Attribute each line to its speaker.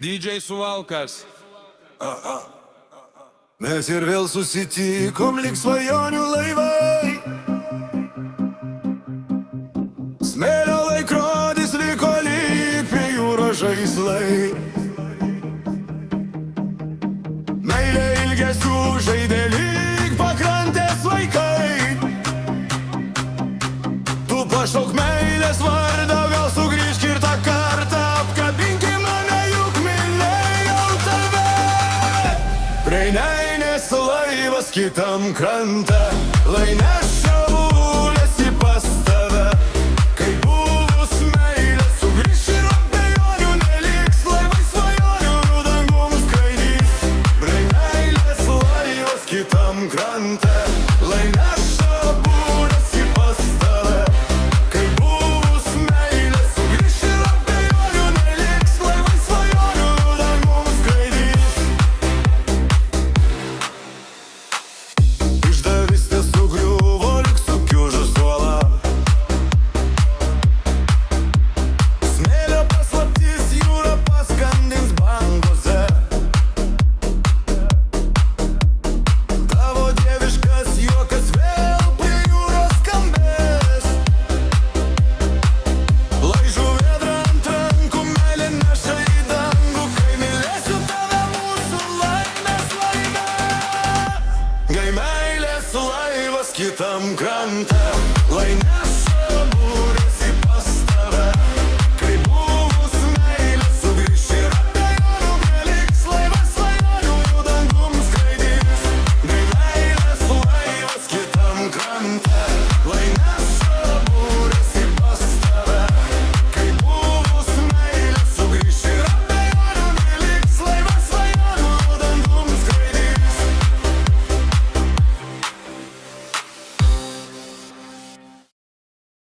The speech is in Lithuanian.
Speaker 1: DJ Suvalkas.
Speaker 2: Mes ir vėl susitikom lyg svajonių laivai. Smėlio laikrodis liko lyg prie jūros žaislai. Meilė ilgesių žaidė lyg pakrantės vaikai. Tu pašauk meilės vardą, gal sugrįžk ir tą kartą apkabinki mane, juk mylėjau tave. Prieinės laivas kitam krante, lai nešaulėsi pas tave. Kai buvus meilė sugrįš ir abejonių neliks, laivai svajonių dangum skraidys. Prieinės laivas kitam krante, lai nešaulėsi pas tave. Kai buvus meilė sugrįš ir abejonių neliks, laivai svajonių dangum skraidys. Išdavystė sugriuvo lyg sukiužus uola. Smėlio paslaptis jūra paskandins bangose. Tavo dieviškas juokas vėl prie jūros skambės. Laižų vėdra ant rankų, meilė neša į dangų. Kai mylėsiu tave, mūsų laimės laime. Kai meilės laivas kitam krante,